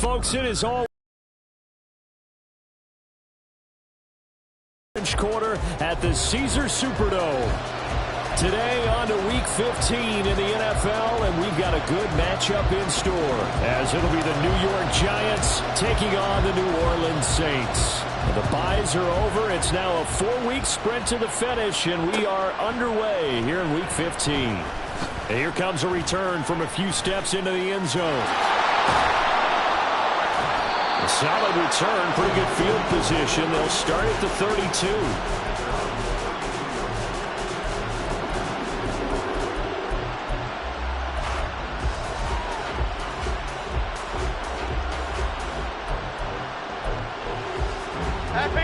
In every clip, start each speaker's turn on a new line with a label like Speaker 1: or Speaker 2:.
Speaker 1: folks, it is all quarter at the Caesars Superdome. Today on to Week 15 in the NFL, and we've got a good matchup in store, as it'll be the New York Giants taking on the New Orleans Saints. The byes are over. It's now a 4-week sprint to the finish, and we are underway here in Week 15. And here comes a return from a few steps into the end zone. A solid return, pretty good field position. They'll start at the 32.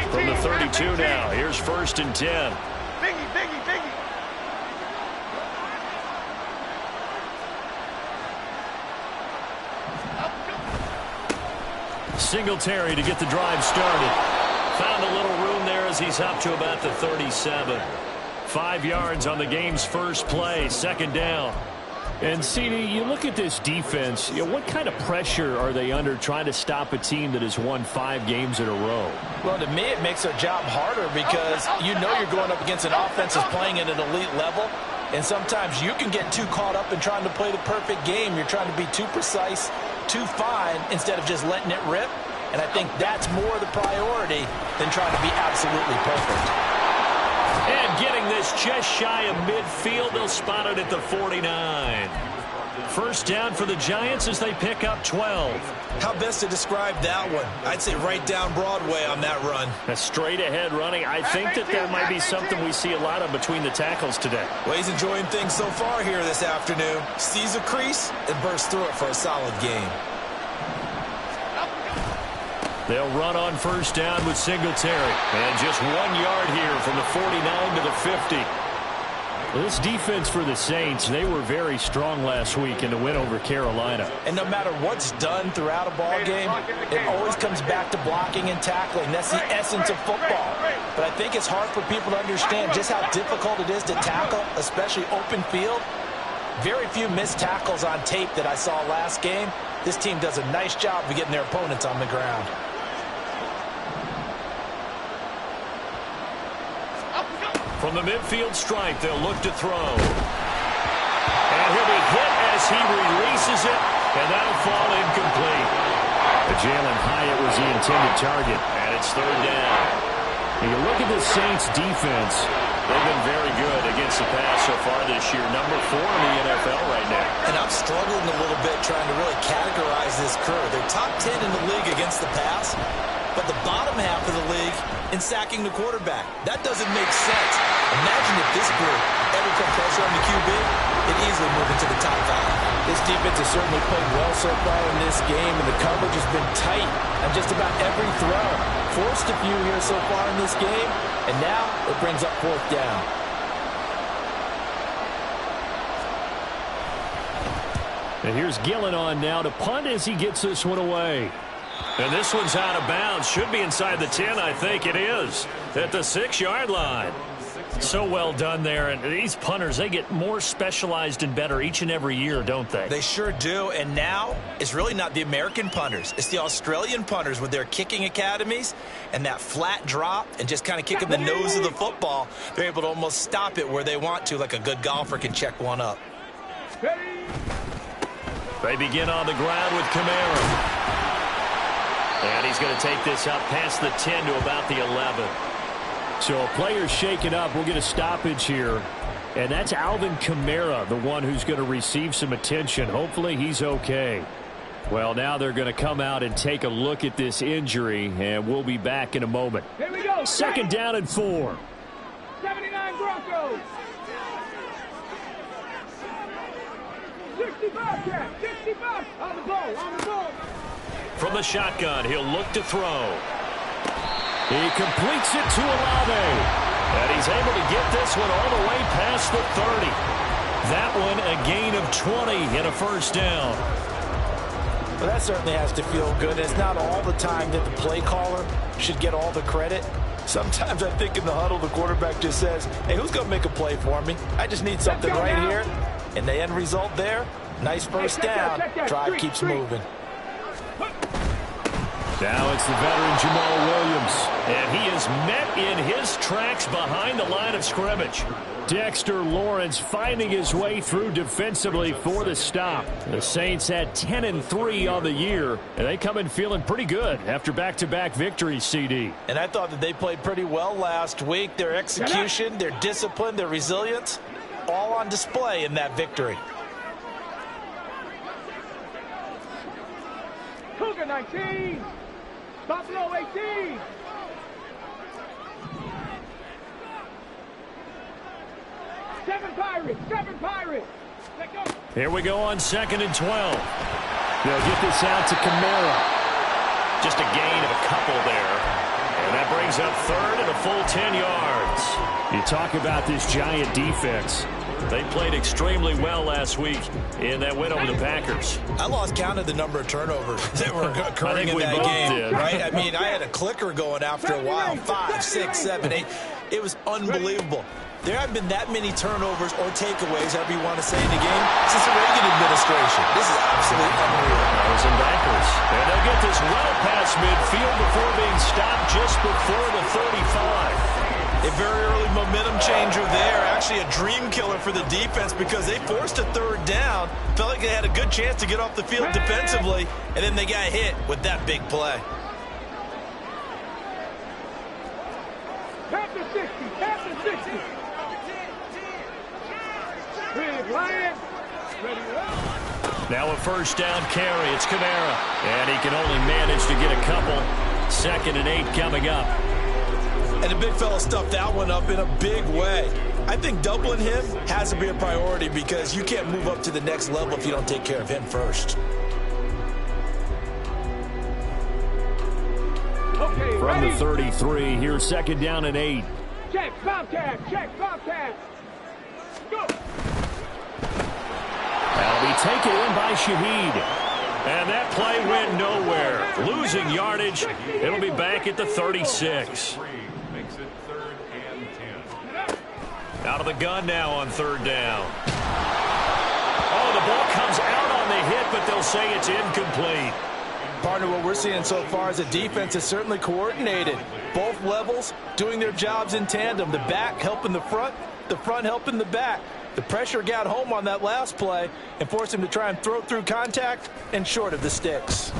Speaker 1: From the 32 now, here's 1st and 10. Singletary to get the drive started. Found a little room there as he's up to about the 37. 5 yards on the game's first play, 2nd down. And, CD, you look at this defense, what kind of pressure are they under trying to stop a team that has won 5 games in a row?
Speaker 2: Well, to me, it makes their job harder because you know you're going up against an offense that's playing at an elite level. And sometimes you can get too caught up in trying to play the perfect game. You're trying to be too precise, too fine, instead of just letting it rip. And I think that's more the priority than trying to be absolutely perfect.
Speaker 1: And getting this just shy of midfield, they'll spot it at the 49. 1st down for the Giants as they pick up 12.
Speaker 3: How best to describe that one? I'd say right down Broadway on that run.
Speaker 1: A straight-ahead running. I think that might be something we see a lot of between the tackles today.
Speaker 3: Well, he's enjoying things so far here this afternoon. Sees a crease and bursts through it for a solid game.
Speaker 1: They'll run on 1st down with Singletary. And just 1 yard here from the 49 to the 50. Well, this defense for the Saints, they were very strong last week in the win over Carolina.
Speaker 2: And no matter what's done throughout a ball game, it always comes back to blocking and tackling. That's the essence of football. But I think it's hard for people to understand just how difficult it is to tackle, especially open field. Very few missed tackles on tape that I saw last game. This team does a nice job of getting their opponents on the ground.
Speaker 1: From the midfield stripe, they'll look to throw. And he'll be hit as he releases it, and that'll fall incomplete. Jalen Hyatt was the intended target, and it's 3rd down. And you look at the Saints' defense, they've been very good against the pass so far this year. Number 4 in the NFL right now.
Speaker 3: And I'm struggling a little bit trying to really categorize this crew. They're top 10 in the league against the pass, but the bottom half of the league in sacking the quarterback. That doesn't make sense. Imagine if this group ever put pressure on the QB, it'd easily move into the top 5.
Speaker 2: This defense has certainly played well so far in this game, and the coverage has been tight on just about every throw. Forced a few here so far in this game, and now it brings up 4th down.
Speaker 1: And here's Gillen on now to punt as he gets this one away. And this one's out of bounds. Should be inside the 10, I think it is. At the 6-yard line. So well done there. And these punters, they get more specialized and better each and every year, don't they?
Speaker 3: They sure do. And now, it's really not the American punters. It's the Australian punters with their kicking academies and that flat drop and just kind of kicking the nose of the football. They're able to almost stop it where they want to, like a good golfer can check one up.
Speaker 1: They begin on the ground with Kamara. And he's going to take this up past the 10 to about the 11. So a player's shaken up. We'll get a stoppage here. And that's Alvin Kamara, the one who's going to receive some attention. Hopefully he's okay. Well, now they're going to come out and take a look at this injury, and we'll be back in a moment.
Speaker 4: Here we go.
Speaker 1: 2nd down and 4.
Speaker 4: 79 Broncos. 65, Jack. 65. On the ball. On the ball.
Speaker 1: From the shotgun, he'll look to throw. He completes it to Olave. And he's able to get this one all the way past the 30. That one a gain of 20 and a 1st down.
Speaker 2: Well, that certainly has to feel good. It's not all the time that the play caller should get all the credit. Sometimes I think in the huddle, the quarterback just says, hey, who's going to make a play for me? I just need something right here. And the end result there, nice 1st down. Drive keeps moving.
Speaker 1: Now it's the veteran Jamal Williams. And he is met in his tracks behind the line of scrimmage. Dexter Lawrence finding his way through defensively for the stop. The Saints had 10-3 on the year, and they come in feeling pretty good after back-to-back victories, CD.
Speaker 2: And I thought that they played pretty well last week. Their execution, their discipline, their resilience, all on display in that victory.
Speaker 4: Cougar 19. Buffalo 18. Seven Pirates. Let go.
Speaker 1: Here we go on 2nd and 12. They'll get this out to Kamara. Just a gain of a couple there. And that brings up 3rd and a full 10 yards. You talk about this Giant defense. They played extremely well last week in that win over the Packers.
Speaker 3: I lost count of the number of turnovers that were occurring in that game. Right? I mean, I had a clicker going after a while. 5, 6, 7, 8. It was unbelievable. There haven't been that many turnovers or takeaways, however you want to say, in the game since the Reagan administration. This is absolutely unreal.
Speaker 1: Those and backers. And they'll get this well past midfield before being stopped just before the 35.
Speaker 3: A very early momentum changer there. Actually a dream killer for the defense because they forced a 3rd down. Felt like they had a good chance to get off the field defensively, and then they got hit with that big play.
Speaker 4: Past the 60.
Speaker 1: Now a 1st down carry. It's Kamara. And he can only manage to get a couple. 2nd and 8 coming up.
Speaker 3: And the big fella stuffed that one up in a big way. I think doubling him has to be a priority because you can't move up to the next level if you don't take care of him first.
Speaker 4: Okay,
Speaker 1: from
Speaker 4: ready?
Speaker 1: the 33, here's 2nd down and 8.
Speaker 4: Check, Bobcat. Go.
Speaker 1: That'll be taken in by Shaheed. And that play went nowhere. Losing yardage. It'll be back at the 36.
Speaker 5: Makes it 3rd and 10.
Speaker 1: Out of the gun now on 3rd down. Oh, the ball comes out on the hit, but they'll say it's incomplete.
Speaker 2: Partner, what we're seeing so far is a defense is certainly coordinated. Both levels doing their jobs in tandem. The back helping the front helping the back. The pressure got home on that last play and forced him to try and throw through contact and short of the sticks.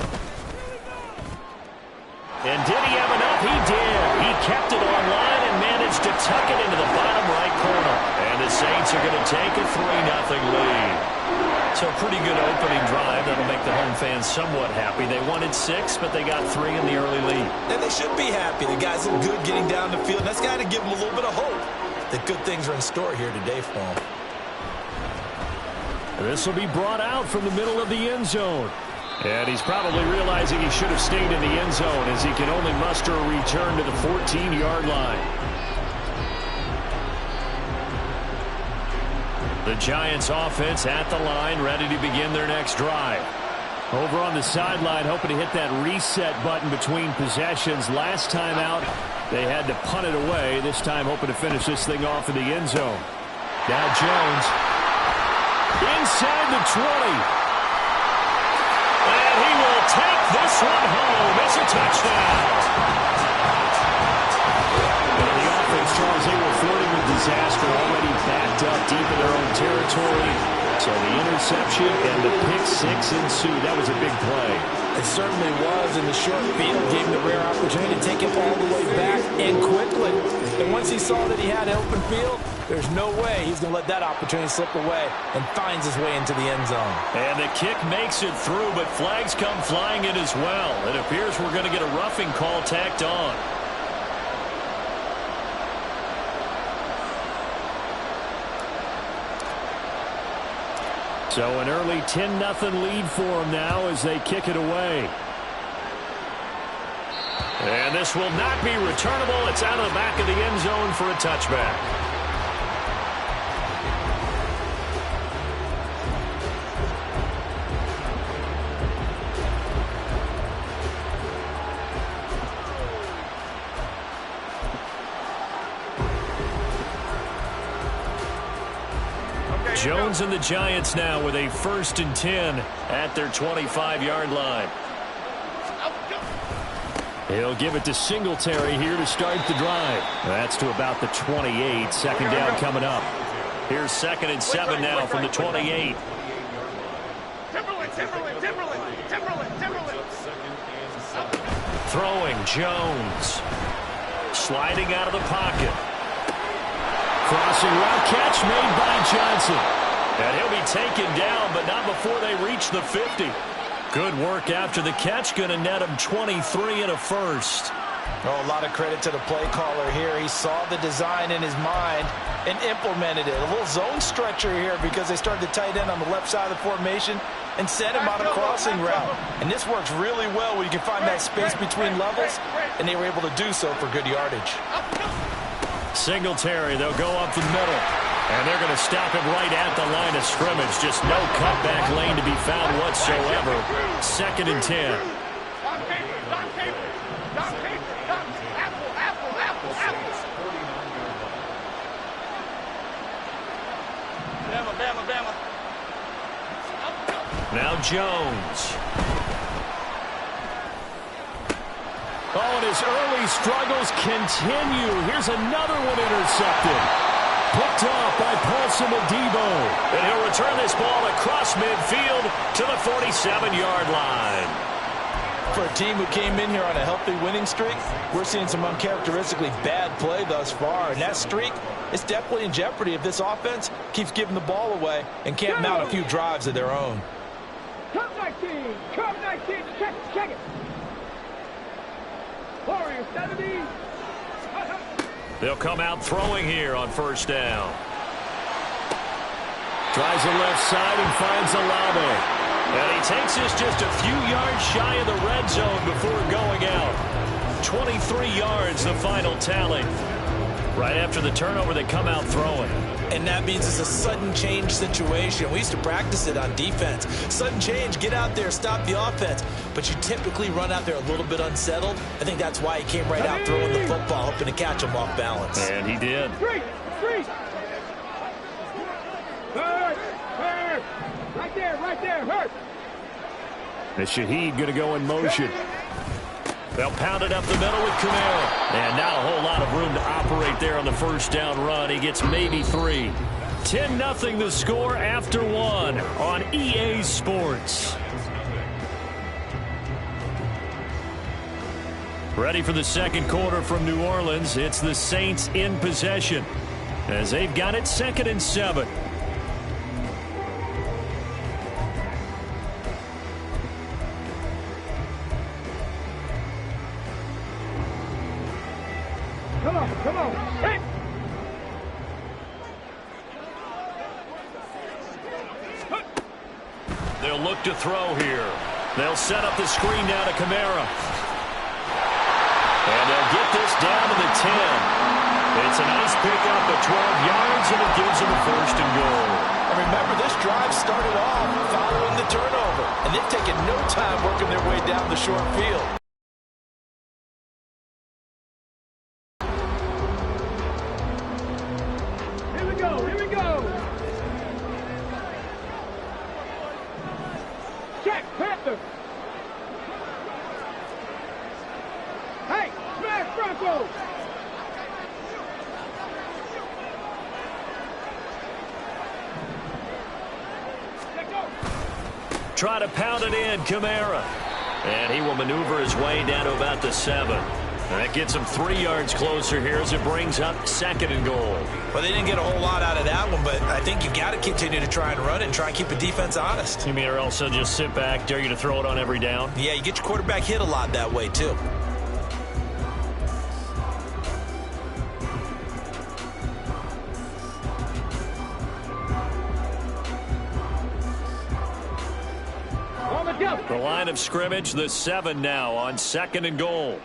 Speaker 1: And did he have enough? He did. He kept it on line and managed to tuck it into the bottom right corner. And the Saints are going to take a 3-0 lead. So a pretty good opening drive that'll make the home fans somewhat happy. They wanted 6, but they got 3 in the early lead.
Speaker 3: And they should be happy. The guys look good getting down the field. That's got to give them a little bit of hope that good things are in store here today for them.
Speaker 1: This will be brought out from the middle of the end zone. And he's probably realizing he should have stayed in the end zone as he can only muster a return to the 14-yard line. The Giants offense at the line, ready to begin their next drive. Over on the sideline, hoping to hit that reset button between possessions. Last time out, they had to punt it away. This time, hoping to finish this thing off in the end zone. Now Jones inside the 20. And he will take this one home. It's a touchdown. And the offense, Charles, they were flirting with disaster, already backed up deep in their own territory. So the interception and the pick 6 ensued. That was a big play.
Speaker 2: It certainly was, and the short field gave him the rare opportunity to take it all the way back and quickly. And once he saw that he had an open field, there's no way he's going to let that opportunity slip away, and finds his way into the end zone.
Speaker 1: And the kick makes it through, but flags come flying in as well. It appears we're going to get a roughing call tacked on. So an early 10-0 lead for them now as they kick it away. And this will not be returnable. It's out of the back of the end zone for a touchback. Jones and the Giants now with a 1st and 10 at their 25-yard line. He'll give it to Singletary here to start the drive. That's to about the 28. Second down coming up. Here's 2nd and 7 now from the 28. Throwing Jones. Sliding out of the pocket. Crossing route catch made by Johnson. And he'll be taken down, but not before they reach the 50. Good work after the catch. Going to net him 23 and a first.
Speaker 2: Oh, a lot of credit to the play caller here. He saw the design in his mind and implemented it. A little zone stretcher here because they started the tight end on the left side of the formation and sent him on a crossing route. And this works really well when you can find that space between levels, and they were able to do so for good yardage.
Speaker 1: Singletary, they'll go up the middle. And they're going to stop him right at the line of scrimmage. Just no cutback lane to be found whatsoever. 2nd and 10. Now Jones. Oh, and his early struggles continue. Here's another one intercepted. Picked off by Paulson Adebo. And he'll return this ball across midfield to the 47-yard line.
Speaker 2: For a team who came in here on a healthy winning streak, we're seeing some uncharacteristically bad play thus far. And that streak is definitely in jeopardy if this offense keeps giving the ball away and can't mount a few drives of their own.
Speaker 4: Come 19! Come 19! Check it! Warrior 70!
Speaker 1: They'll come out throwing here on 1st down. Tries the left side and finds Olave. And he takes this just a few yards shy of the red zone before going out. 23 yards, the final tally. Right after the turnover, they come out throwing.
Speaker 2: And that means it's a sudden change situation. We used to practice it on defense. Sudden change, get out there, stop the offense. But you typically run out there a little bit unsettled. I think that's why he came right out throwing the football, hoping to catch him off balance.
Speaker 1: And he did.
Speaker 4: Three! Hurt! Right there, hurt!
Speaker 1: The Shaheed going to go in motion. They'll pound it up the middle with Kamara. And not a whole lot of room to operate there on the 1st down run. He gets maybe 3. 10-0 the score after 1 on EA Sports. Ready for the 2nd quarter from New Orleans. It's the Saints in possession as they've got it 2nd and 7.
Speaker 4: Come on. Hit!
Speaker 1: They'll look to throw here. They'll set up the screen down to Kamara. And they'll get this down to the 10. It's a nice pickup of 12 yards, and it gives them a 1st and goal.
Speaker 2: And remember, this drive started off following the turnover, and they've taken no time working their way down the short field.
Speaker 4: Here we go! Check, Panther! Hey, smash Broncos!
Speaker 1: Try to pound it in, Kamara. And he will maneuver his way down to about the 7. And that gets him 3 yards closer here as it brings up 2nd and goal.
Speaker 2: Well, they didn't get a whole lot out of that one, but I think you've got to continue to try and run it and try and keep the defense honest.
Speaker 1: You mean or else they'll just sit back, dare you to throw it on every down?
Speaker 2: Yeah, you get your quarterback hit a lot that way, too.
Speaker 1: The line of scrimmage, the 7 now on 2nd and goal.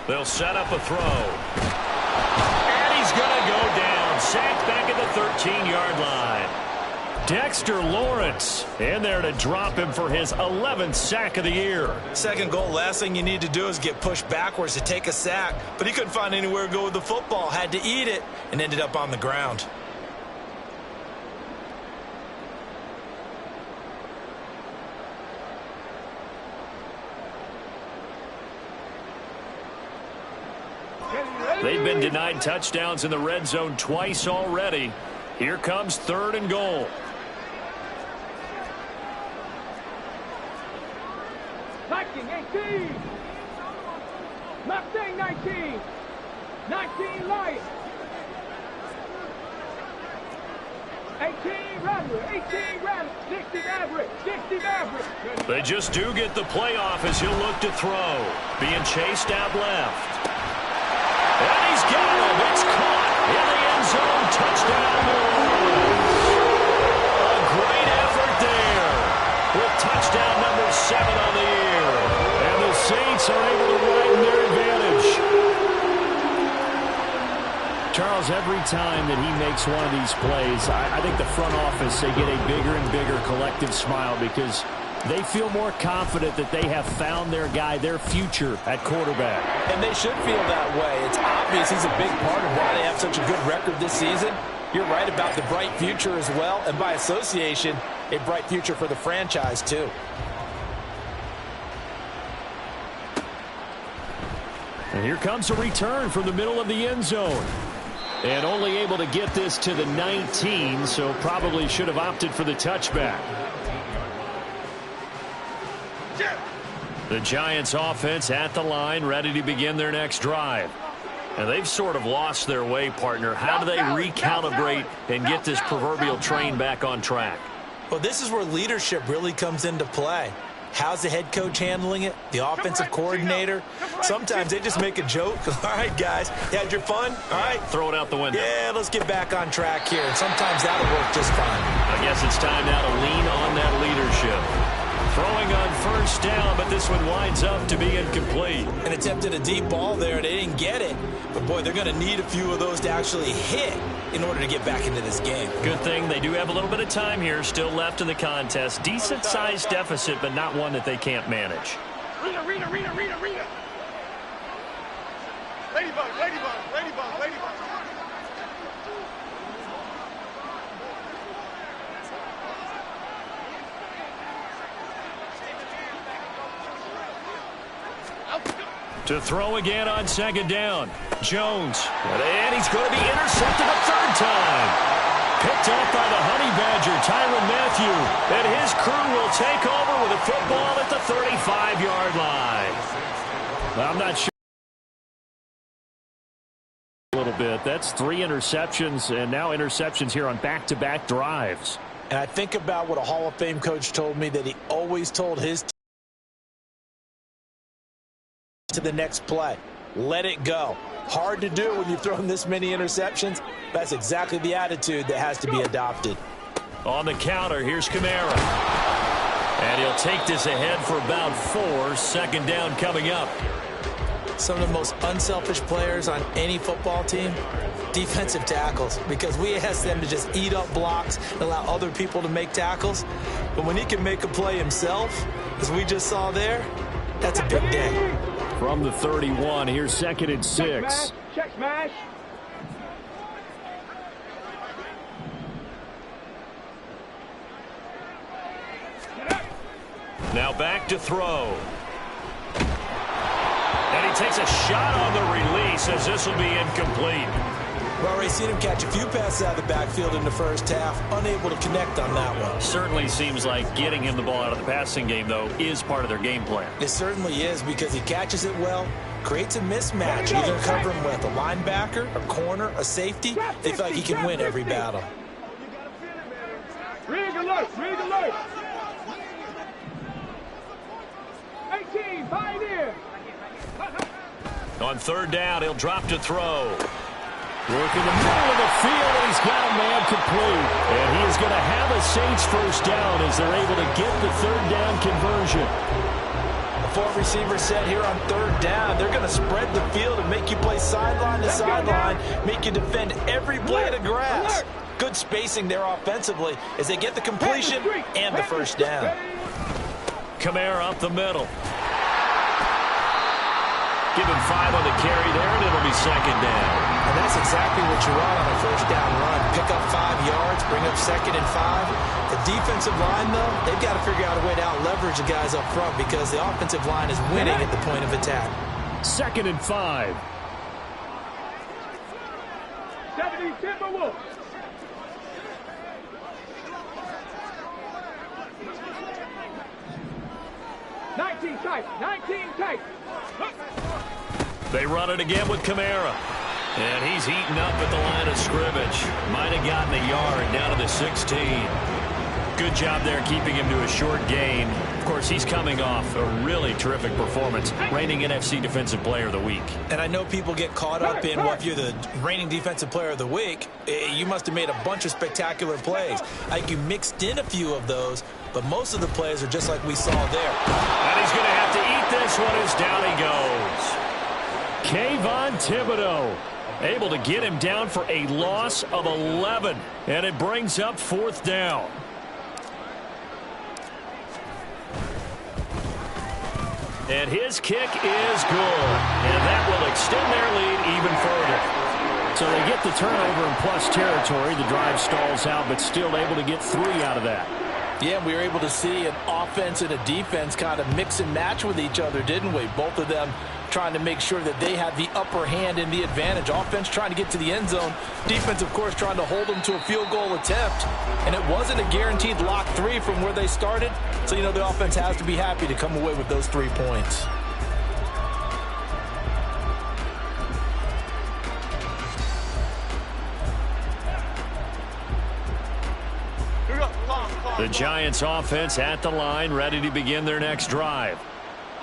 Speaker 1: They'll set up a throw. And he's going to go down. Sacked back at the 13-yard line. Dexter Lawrence in there to drop him for his 11th sack of the year.
Speaker 2: 2nd goal, last thing you need to do is get pushed backwards to take a sack. But he couldn't find anywhere to go with the football. Had to eat it and ended up on the ground.
Speaker 1: They've been denied touchdowns in the red zone twice already. Here comes 3rd and goal.
Speaker 4: Viking 18. Mustang 19. 19 Lions. 18 Rattler. 18 Rattler. 60 Maverick. 60 Maverick.
Speaker 1: They just do get the playoff as he'll look to throw. Being chased out left. And he's got him. It's caught in the end zone. Touchdown, New Orleans. A great effort there with touchdown number 7 on the year. And the Saints are able to widen their advantage. Charles, every time that he makes one of these plays, I think the front office, they get a bigger and bigger collective smile because they feel more confident that they have found their guy, their future at quarterback.
Speaker 2: And they should feel that way. It's obvious he's a big part of why they have such a good record this season. You're right about the bright future as well, and by association, a bright future for the franchise too.
Speaker 1: And here comes a return from the middle of the end zone. And only able to get this to the 19, so probably should have opted for the touchback. The Giants offense at the line, ready to begin their next drive. And they've sort of lost their way, partner. How do they recalibrate and get this proverbial train back on track?
Speaker 2: Well, this is where leadership really comes into play. How's the head coach handling it? The offensive coordinator? Sometimes they just make a joke. All right, guys, you had your fun? All right.
Speaker 1: Throw it out the window.
Speaker 2: Yeah, let's get back on track here. And sometimes that'll work just fine.
Speaker 1: I guess it's time now to lean on that leadership. Throwing on first down, but this one winds up to be incomplete.
Speaker 2: And attempted a deep ball there, and they didn't get it. But, boy, they're going to need a few of those to actually hit in order to get back into this game.
Speaker 1: Good thing they do have a little bit of time here still left in the contest. Decent-sized deficit, but not one that they can't manage.
Speaker 4: Rita. Ladybug.
Speaker 1: To throw again on second down. Jones. And he's going to be intercepted a 3rd time. Picked up by the Honey Badger, Tyrann Mathieu. And his crew will take over with a football at the 35-yard line. I'm not sure. A little bit. That's 3 interceptions, and now interceptions here on back-to-back drives.
Speaker 2: And I think about what a Hall of Fame coach told me that he always told his team to the next play. Let it go. Hard to do when you've thrown this many interceptions. That's exactly the attitude that has to be adopted.
Speaker 1: On the counter, here's Kamara. And he'll take this ahead for about 4. 2nd down coming up.
Speaker 2: Some of the most unselfish players on any football team, defensive tackles, because we ask them to just eat up blocks and allow other people to make tackles. But when he can make a play himself, as we just saw there, that's a big day.
Speaker 1: From the 31, here's 2nd and 6.
Speaker 4: Check smash.
Speaker 1: Now back to throw. And he takes a shot on the release as this will be incomplete.
Speaker 2: We've already seen him catch a few passes out of the backfield in the first half, unable to connect on that one.
Speaker 1: Certainly seems like getting him the ball out of the passing game, though, is part of their game plan.
Speaker 2: It certainly is, because he catches it well, creates a mismatch. You're going to cover him with a linebacker, a corner, a safety. They feel like he can win every battle.
Speaker 4: Rig alert. 18, Pioneer.
Speaker 1: On 3rd down, he'll drop to throw. Working the middle of the field, and he's got a man complete. And he is going to have a Saints first down as they're able to get the 3rd down conversion.
Speaker 2: The 4 receivers set here on 3rd down. They're going to spread the field and make you play sideline to sideline, make you defend every blade of grass. Good spacing there offensively as they get the completion and the first down.
Speaker 1: Kamara up the middle. Give him 5 on the carry there, and it'll be 2nd down.
Speaker 2: And that's exactly what you want on a first down run. Pick up 5 yards, bring up 2nd and 5. The defensive line, though, they've got to figure out a way to out-leverage the guys up front because the offensive line is winning at the point of attack.
Speaker 1: 2nd and 5.
Speaker 4: Timberwolves. 19 tight, 19 tight.
Speaker 1: They run it again with Kamara. And he's heating up at the line of scrimmage. Might have gotten a yard down to the 16. Good job there keeping him to a short gain. Of course, he's coming off a really terrific performance. Reigning NFC Defensive Player of the Week.
Speaker 2: And I know people get caught up in, well, if you're the reigning Defensive Player of the Week, you must have made a bunch of spectacular plays. I think you mixed in a few of those, but most of the plays are just like we saw there.
Speaker 1: And he's going to have to eat this one as down he goes. Kayvon Thibodeau able to get him down for a loss of 11. And it brings up 4th down. And his kick is good. And that will extend their lead even further. So they get the turnover in plus territory. The drive stalls out, but still able to get 3 out of that.
Speaker 2: Yeah, we were able to see an offense and a defense kind of mix and match with each other, didn't we? Both of them trying to make sure that they had the upper hand and the advantage. Offense trying to get to the end zone. Defense, of course, trying to hold them to a field goal attempt. And it wasn't a guaranteed lock 3 from where they started. So, you know, the offense has to be happy to come away with those 3 points.
Speaker 1: The Giants offense at the line, ready to begin their next drive.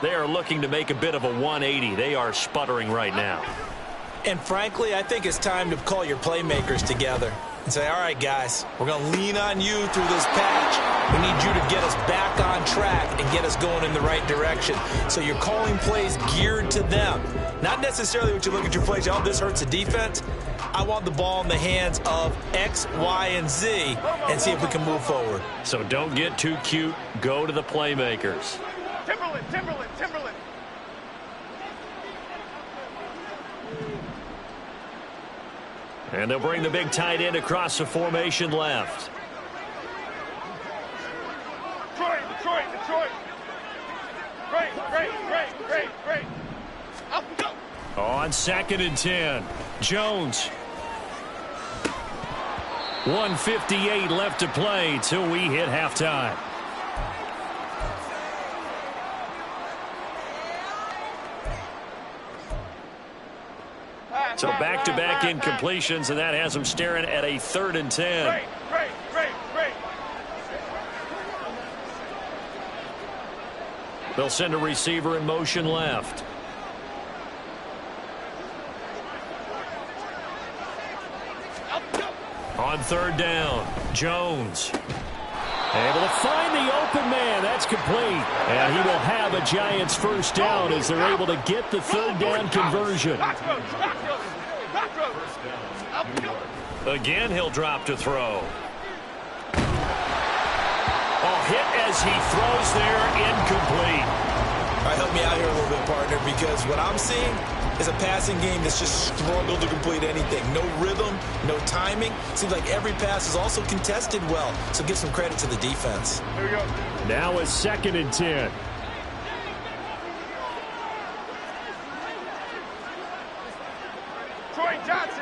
Speaker 1: They are looking to make a bit of a 180. They are sputtering right now.
Speaker 2: And frankly, I think it's time to call your playmakers together and say, all right, guys, we're going to lean on you through this patch. We need you to get us back on track and get us going in the right direction. So you're calling plays geared to them. Not necessarily what you look at your plays, oh, this hurts the defense. I want the ball in the hands of X, Y, and Z and see if we can move forward.
Speaker 1: So don't get too cute. Go to the playmakers.
Speaker 4: Timberland, Timberland, Timberland.
Speaker 1: And they'll bring the big tight end across the formation left.
Speaker 4: Detroit. Great. Up we go.
Speaker 1: On 2nd and 10. Jones. 1:58 left to play till we hit halftime. So back-to-back incompletions, and that has them staring at a 3rd and 10.
Speaker 4: Great.
Speaker 1: They'll send a receiver in motion left. On 3rd down, Jones. Able to find the open man. That's complete. And he will have a Giants 1st down as they're able to get the 3rd down conversion. Again, he'll drop to throw. Hit as he throws there, incomplete.
Speaker 2: All right, help me out here a little bit, partner, because what I'm seeing is a passing game that's just struggled to complete anything. No rhythm, no timing. Seems like every pass is also contested well, so give some credit to the defense.
Speaker 4: Here we go.
Speaker 1: Now is 2nd and 10.
Speaker 4: Detroit Johnson.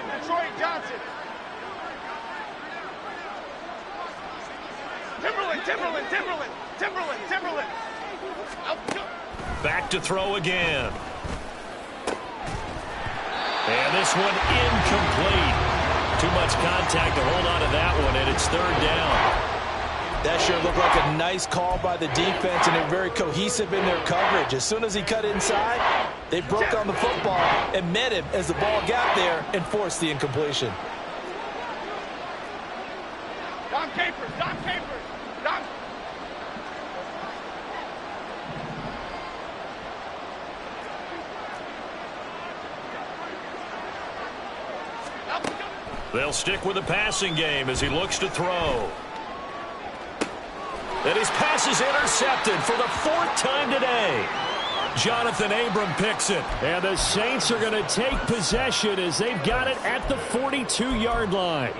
Speaker 4: Timberland. Up we go.
Speaker 1: Back to throw again. And this one incomplete. Too much contact to hold on to that one, and it's 3rd down.
Speaker 2: That sure looked like a nice call by the defense, and they're very cohesive in their coverage. As soon as he cut inside, they broke on the football and met him as the ball got there and forced the incompletion.
Speaker 4: Dom Capers.
Speaker 1: They'll stick with the passing game as he looks to throw. And his pass is intercepted for the 4th time today. Jonathan Abram picks it. And the Saints are going to take possession as they've got it at the 42-yard line.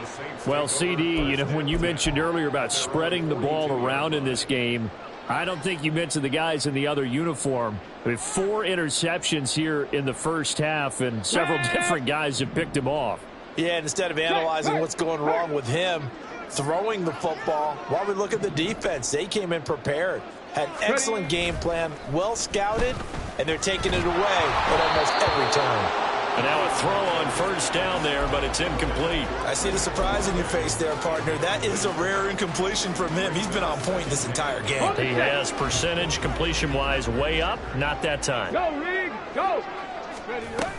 Speaker 1: Well, CD, you know, when you mentioned earlier about spreading the ball around in this game, I don't think you mentioned the guys in the other uniform. I mean, 4 interceptions here in the first half, and several different guys have picked him off.
Speaker 2: Yeah, instead of analyzing what's going wrong with him throwing the football, while we look at the defense, they came in prepared, had an excellent game plan, well scouted, and they're taking it away at almost every turn.
Speaker 1: And now a throw on first down there, but it's incomplete.
Speaker 2: I see the surprise in your face there, partner. That is a rare incompletion from him. He's been on point this entire game.
Speaker 1: He has percentage completion-wise way up. Not that time.
Speaker 4: Go, Reed, go. Ready, ready.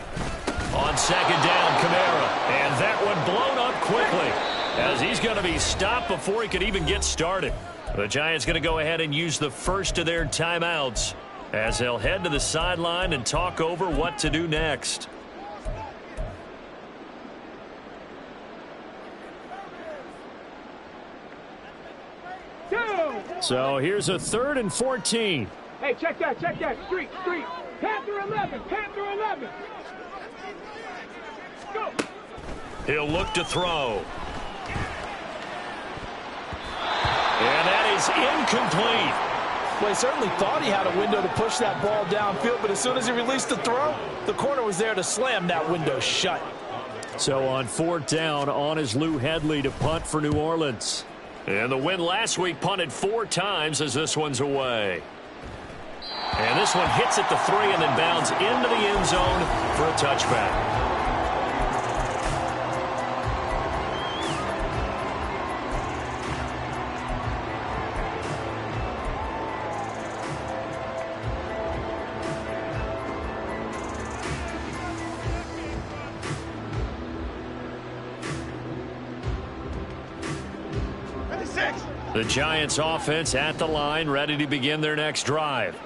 Speaker 1: On second down, Kamara. And that one blown up quickly as he's going to be stopped before he could even get started. The Giants going to go ahead and use the first of their timeouts as they'll head to the sideline and talk over what to do next. So here's a 3rd and 14.
Speaker 4: Hey, check that, street. Panther 11, Panther 11. Go.
Speaker 1: He'll look to throw. And that is incomplete.
Speaker 2: Well, he certainly thought he had a window to push that ball downfield, but as soon as he released the throw, the corner was there to slam that window shut.
Speaker 1: So on 4th down, on is Lou Hedley to punt for New Orleans. And the win last week punted 4 times as this one's away. And this one hits at the 3 and then bounds into the end zone for a touchback. The Giants offense at the line, ready to begin their next drive.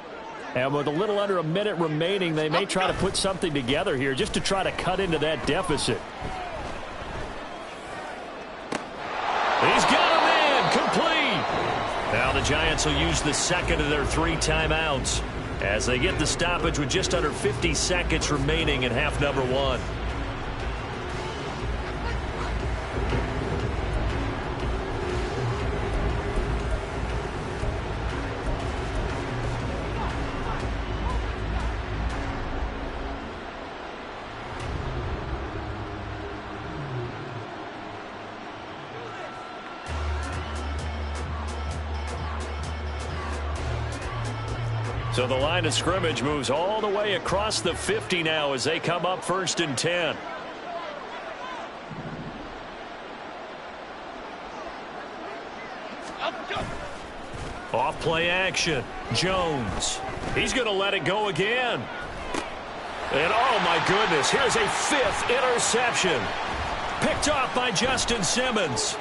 Speaker 1: And with a little under a minute remaining, they may try to put something together here just to try to cut into that deficit. He's got him in, complete. Now the Giants will use the second of their 3 timeouts as they get the stoppage with just under 50 seconds remaining in half number 1. So the line of scrimmage moves all the way across the 50 now as they come up 1st and 10. Off play action. Jones. He's going to let it go again. And oh my goodness, here's a 5th interception. Picked off by Justin Simmons.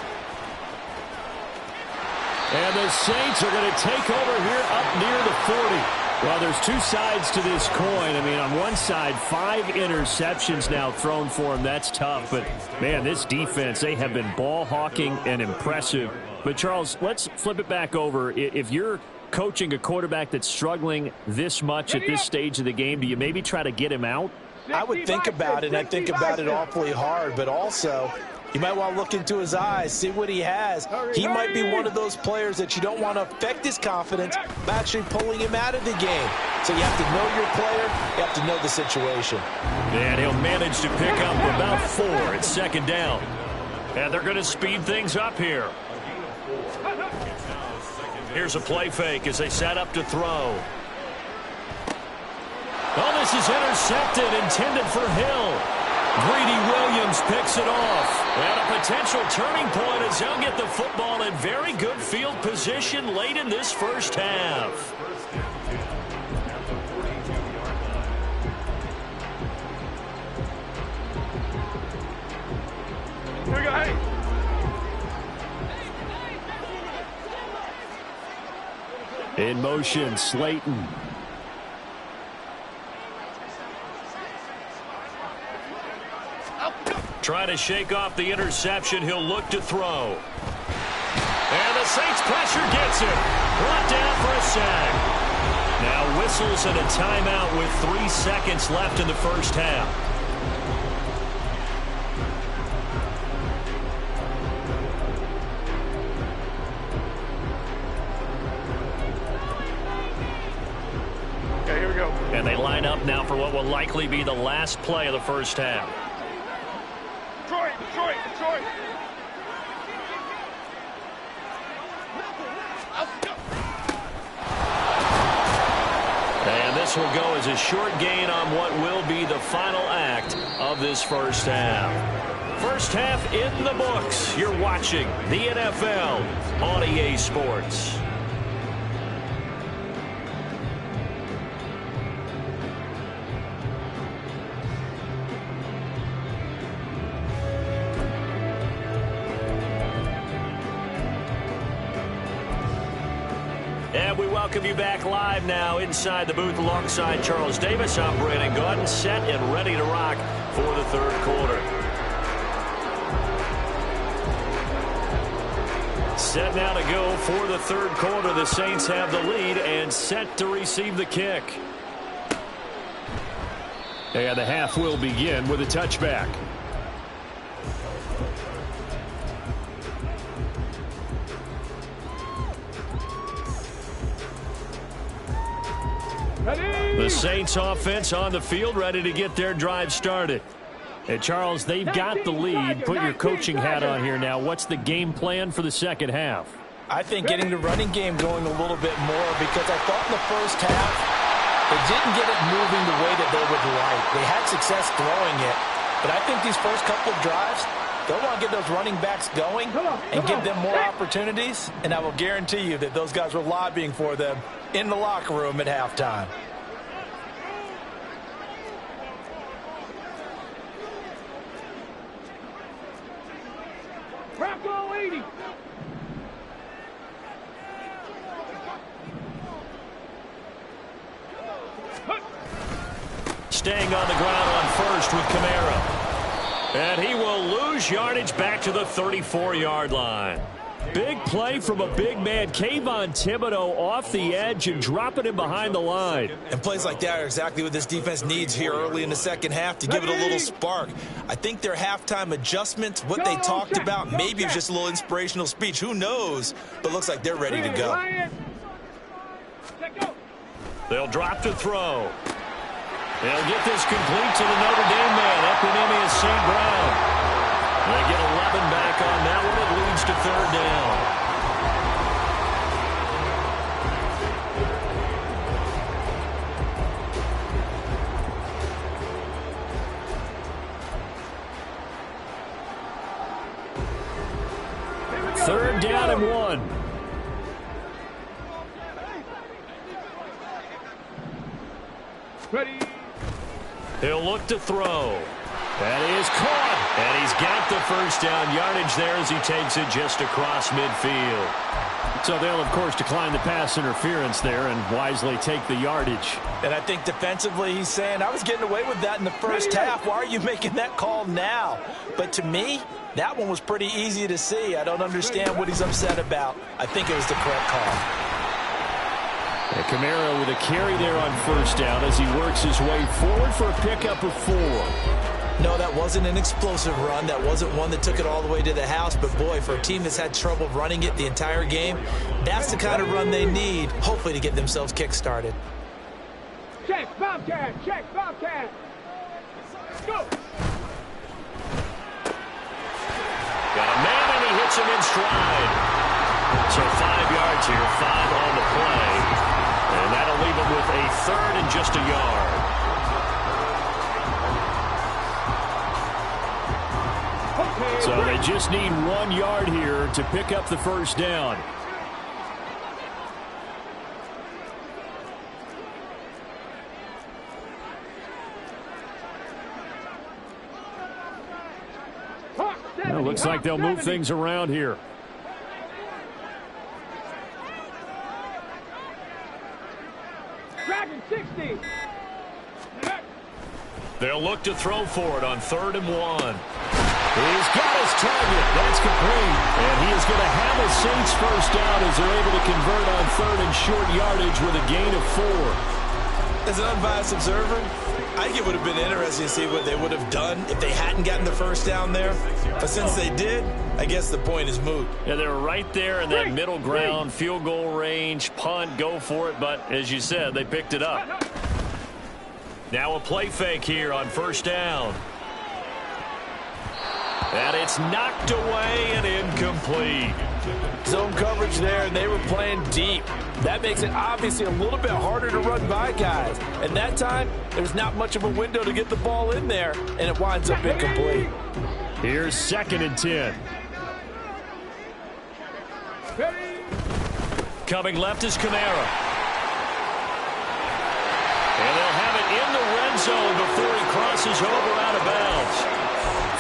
Speaker 1: And the Saints are going to take over here up near the 40. Well, there's 2 sides to this coin. I mean, on one side, 5 interceptions now thrown for him. That's tough. But, man, this defense, they have been ball hawking and impressive. But, Charles, let's flip it back over. If you're coaching a quarterback that's struggling this much at this stage of the game, do you maybe try to get him out?
Speaker 2: I would think about it, and I think about it awfully hard. But also, you might want to look into his eyes, see what he has. He might be one of those players that you don't want to affect his confidence by actually pulling him out of the game. So you have to know your player. You have to know the situation.
Speaker 1: And he'll manage to pick up about 4 at 2nd down. And they're going to speed things up here. Here's a play fake as they set up to throw. Oh, this is intercepted, intended for Hill. Greedy Williams picks it off. And a potential turning point as they'll get the football in very good field position late in this first half.
Speaker 4: Here we go, hey.
Speaker 1: In motion, Slayton. Trying to shake off the interception. He'll look to throw. And the Saints pressure gets him. Brought down for a sack. Now whistles and a timeout with 3 seconds left in the first half.
Speaker 4: Okay, here we go.
Speaker 1: And they line up now for what will likely be the last play of the first half.
Speaker 4: Detroit.
Speaker 1: And this will go as a short gain on what will be the final act of this first half. First half in the books. You're watching the NFL on EA Sports. And we welcome you back live now inside the booth alongside Charles Davis. I'm Brandon Gaudin, set and ready to rock for the third quarter. Set now to go for the third quarter. The Saints have the lead and set to receive the kick. And the half will begin with a touchback. The Saints offense on the field, ready to get their drive started. And Charles, they've got the lead. Put your coaching hat on here now. What's the game plan for the second half?
Speaker 2: I think getting the running game going a little bit more, because I thought in the first half they didn't get it moving the way that they would like. They had success throwing it, but I think these first couple of drives, they'll want to get those running backs going and give them more opportunities, and I will guarantee you that those guys were lobbying for them in the locker room at halftime.
Speaker 4: Rocco 80.
Speaker 1: Staying on the ground on first with Kamara. And he will lose yardage back to the 34-yard line. Big play from a big man. Kayvon Thibodeau off the edge and dropping him behind the line.
Speaker 3: And plays like that are exactly what this defense needs here early in the second half to give it a little spark. I think their halftime adjustments, what they talked about, maybe it was just a little inspirational speech. Who knows? But looks like they're ready to go.
Speaker 1: They'll drop to throw. They'll get this complete to the Notre Dame man, Equanimous St. Brown. They get 11 back on that one. It leads to third down. Third down and 1.
Speaker 4: Ready.
Speaker 1: He'll look to throw. That is caught. And he's got the first down yardage there as he takes it just across midfield. So they'll, of course, decline the pass interference there and wisely take the yardage.
Speaker 2: And I think defensively he's saying, I was getting away with that in the first half. Why are you making that call now? But to me, that one was pretty easy to see. I don't understand what he's upset about. I think it was the correct call.
Speaker 1: And Kamara with a carry there on first down as he works his way forward for a pickup of 4.
Speaker 2: No, that wasn't an explosive run. That wasn't one that took it all the way to the house. But, boy, for a team that's had trouble running it the entire game, that's the kind of run they need, hopefully, to get themselves kick-started.
Speaker 4: Check, Bobcat. Check, Bobcat. Go.
Speaker 1: Got a man, and he hits him in stride. So 5 yards here, 5 on the play. And that'll leave him with a third and just a yard. So they just need 1 yard here to pick up the first down. Well, looks like they'll move things around here.
Speaker 4: Dragon 60.
Speaker 1: They'll look to throw for it on 3rd and 1. He's got his target. That's complete. And he is going to have a Saints first down as they're able to convert on 3rd and short yardage with a gain of 4.
Speaker 3: As an unbiased observer, I think it would have been interesting to see what they would have done if they hadn't gotten the first down there. But since they did, I guess the point is moot.
Speaker 1: Yeah, they were right there in that middle ground, field goal range, punt, go for it. But as you said, they picked it up. Now a play fake here on first down. And it's knocked away and incomplete.
Speaker 2: Zone coverage there, and they were playing deep. That makes it obviously a little bit harder to run by guys. And that time, there's not much of a window to get the ball in there, and it winds up incomplete.
Speaker 1: Here's 2nd and 10. Coming left is Kamara. And they'll have it in the red zone before he crosses over out of bounds.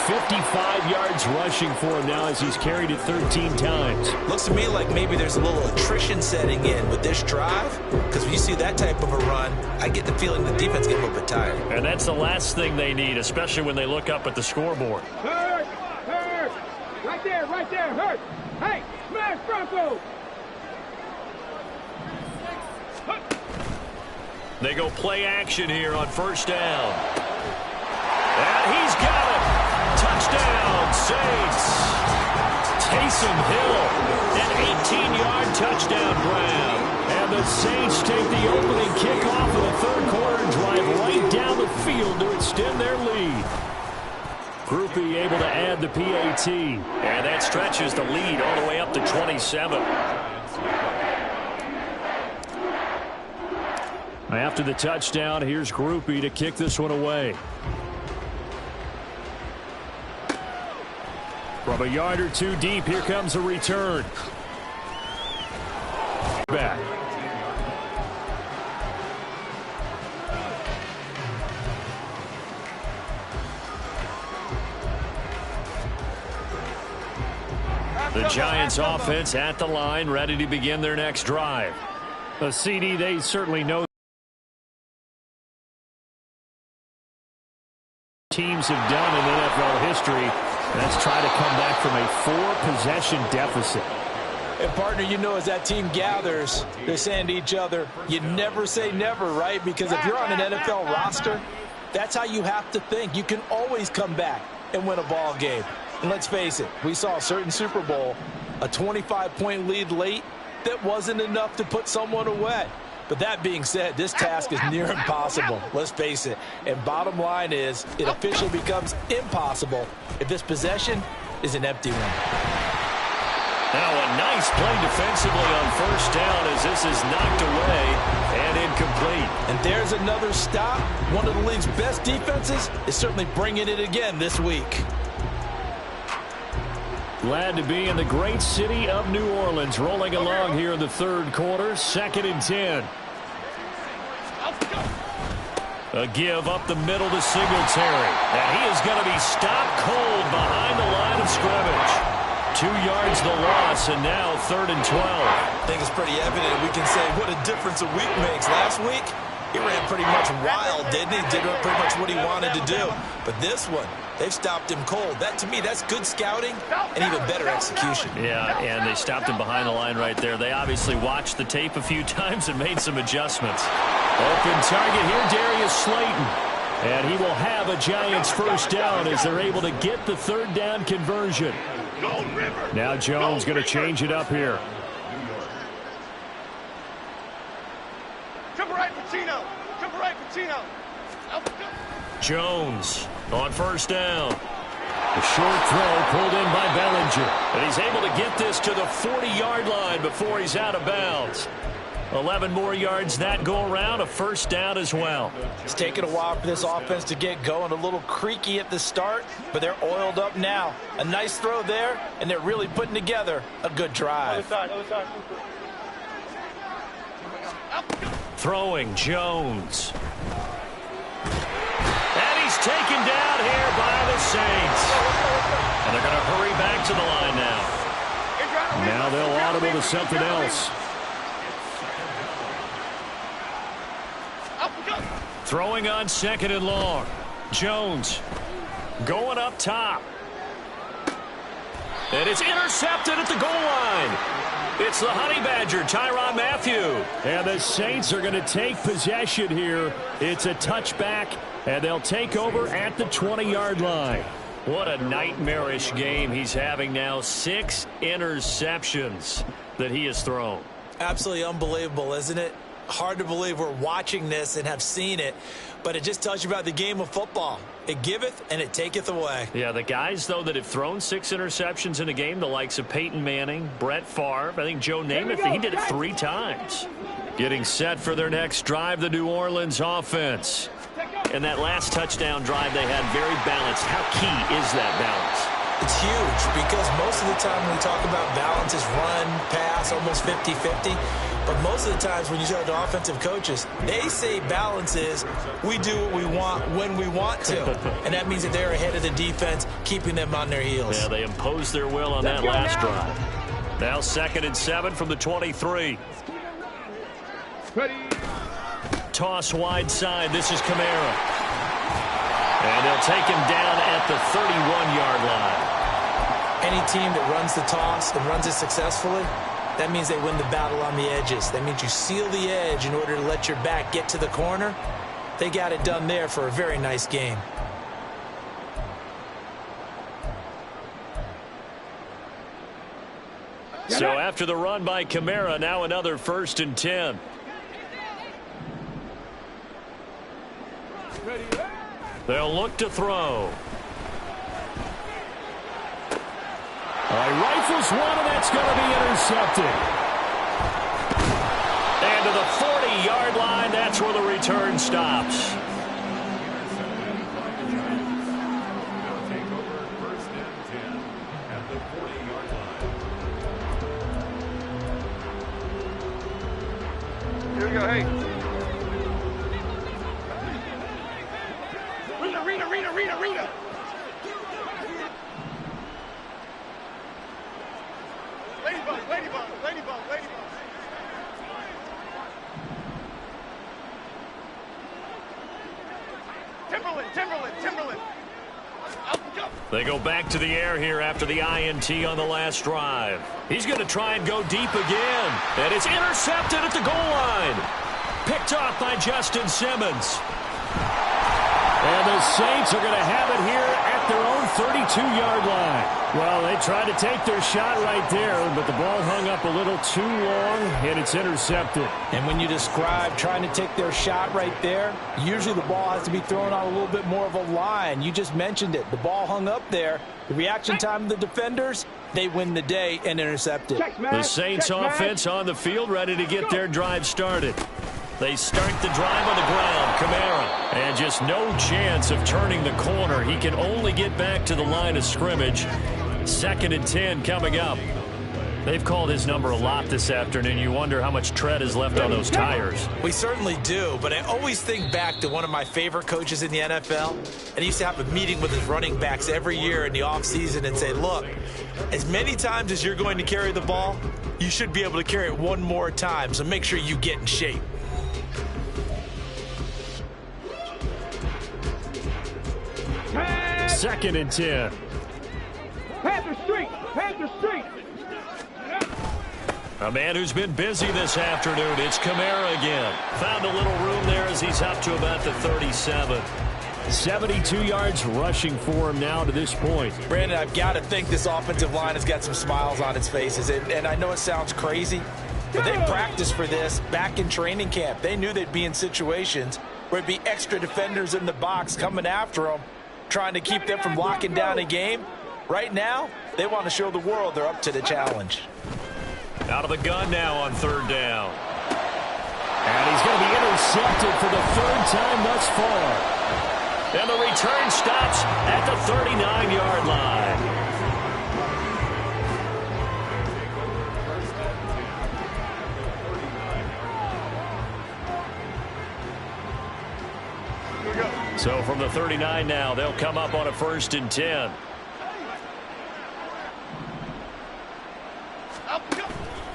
Speaker 1: 55 yards rushing for him now as he's carried it 13 times.
Speaker 3: Looks to me like maybe there's a little attrition setting in with this drive, because when you see that type of a run, I get the feeling the defense gets a little bit tired.
Speaker 1: And that's the last thing they need, especially when they look up at the scoreboard.
Speaker 4: Hurt! Hurt! Right there, hurt! Hey, smash Bronco!
Speaker 1: They go play action here on 1st down. And he's got it. Touchdown, Saints. Taysom Hill, an 18-yard touchdown grab. And the Saints take the opening kickoff of the 3rd quarter and drive right down the field to extend their lead. Groupie able to add the PAT. And that stretches the lead all the way up to 27. After the touchdown, here's Groupie to kick this one away. From a yard or two deep, here comes a return. Back. The Giants offense at the line, ready to begin their next drive. A CD they certainly know teams have done in NFL history. Let's try to come back from a 4-possession deficit.
Speaker 2: And, partner, you know, as that team gathers, they're saying to each other, you never say never, right? Because if you're on an NFL roster, that's how you have to think. You can always come back and win a ball game. And let's face it, we saw a certain Super Bowl, a 25-point lead late that wasn't enough to put someone away. But that being said, this task is near impossible. Let's face it. And bottom line is, it officially becomes impossible if this possession is an empty one.
Speaker 1: Now a nice play defensively on 1st down as this is knocked away and incomplete.
Speaker 2: And there's another stop. One of the league's best defenses is certainly bringing it again this week.
Speaker 1: Glad to be in the great city of New Orleans, rolling along here in the 3rd quarter. 2nd and 10. A give up the middle to Singletary. And he is going to be stopped cold behind the line of scrimmage. 2 yards the loss, and now 3rd and 12.
Speaker 3: I think it's pretty evident we can say what a difference a week makes. Last week, he ran pretty much wild, didn't he? Did pretty much what he wanted to do. But this one, they've stopped him cold. That, to me, that's good scouting and even better execution.
Speaker 1: Yeah, and they stopped him behind the line right there. They obviously watched the tape a few times and made some adjustments. Open target here, Darius Slayton. And he will have a Giants 1st down as they're able to get the 3rd down conversion. Now Jones going to change it up here. Jones on 1st down. The short throw pulled in by Bellinger. And he's able to get this to the 40-yard line before he's out of bounds. 11 more yards that go around, a 1st down as well.
Speaker 2: It's taken a while for this offense to get going. A little creaky at the start, but they're oiled up now. A nice throw there, and they're really putting together a good drive.
Speaker 1: Throwing Jones. And he's taken down here by the Saints. And they're going to hurry back to the line now. Now they'll audible to something else. Throwing on 2nd and long. Jones going up top. And it's intercepted at the goal line. It's the Honey Badger, Tyrann Mathieu. And the Saints are going to take possession here. It's a touchback, and they'll take over at the 20-yard line. What a nightmarish game he's having now. 6 interceptions that he has thrown.
Speaker 3: Absolutely unbelievable, isn't it? hard to believe we're watching this and have seen it, but it just tells you about the game of football. It giveth and it taketh away.
Speaker 1: Yeah, the guys, though, that have thrown 6 interceptions in a game, the likes of Peyton Manning, Brett Favre, I think Joe Namath, he did it 3 times. Getting set for their next drive, the New Orleans offense. And that last touchdown drive they had, very balanced. How key is that balance?
Speaker 3: It's huge because most of the time when we talk about balance is run, pass, almost 50-50. But most of the times when you talk to offensive coaches, they say balance is we do what we want when we want to. And that means that they're ahead of the defense, keeping them on their heels.
Speaker 1: Yeah, they imposed their will on that last drive. Now 2nd and 7 from the 23.
Speaker 4: Ready.
Speaker 1: Toss wide side. This is Kamara. And they'll take him down at the 31-yard line.
Speaker 3: Any team that runs the toss and runs it successfully, that means they win the battle on the edges. That means you seal the edge in order to let your back get to the corner. They got it done there for a very nice game.
Speaker 1: So after the run by Kamara, now another 1st and 10. They'll look to throw. Rifles one, and that's going to be intercepted. And to the 40-yard line, that's where the return stops.
Speaker 5: Take over 1st and 10 at the 40-yard line.
Speaker 4: Here we go, hey. Rita. Ladybug. Timberland.
Speaker 1: They go back to the air here after the INT on the last drive. He's going to try and go deep again. And it's intercepted at the goal line. Picked off by Justin Simmons. And the Saints are going to have it here at their own 32-yard line. Well, they tried to take their shot right there, but the ball hung up a little too long, and it's intercepted.
Speaker 2: And when you describe trying to take their shot right there, usually the ball has to be thrown on a little bit more of a line. You just mentioned it. The ball hung up there. The reaction time of the defenders, they win the day and intercept it.
Speaker 1: The Saints offense on the field, ready to get their drive started. They start the drive on the ground. Kamara. And just no chance of turning the corner. He can only get back to the line of scrimmage. 2nd and 10 coming up. They've called his number a lot this afternoon. You wonder how much tread is left on those tires.
Speaker 3: We certainly do, but I always think back to one of my favorite coaches in the NFL. And he used to have a meeting with his running backs every year in the offseason and say, look, as many times as you're going to carry the ball, you should be able to carry it one more time. So make sure you get in shape.
Speaker 1: Second and 10.
Speaker 4: Panther Street.
Speaker 1: A man who's been busy this afternoon. It's Kamara again. Found a little room there as he's up to about the 37. 72 yards rushing for him now to this point.
Speaker 2: Brandon, I've got to think this offensive line has got some smiles on its faces. And I know it sounds crazy, but they practiced for this back in training camp. They knew they'd be in situations where it'd be extra defenders in the box coming after them, trying to keep them from locking down a game. Right now, they want to show the world they're up to the challenge.
Speaker 1: Out of the gun now on 3rd down. And he's going to be intercepted for the 3rd time thus far. And the return stops at the 39-yard line. So from the 39 now, they'll come up on a 1st and 10.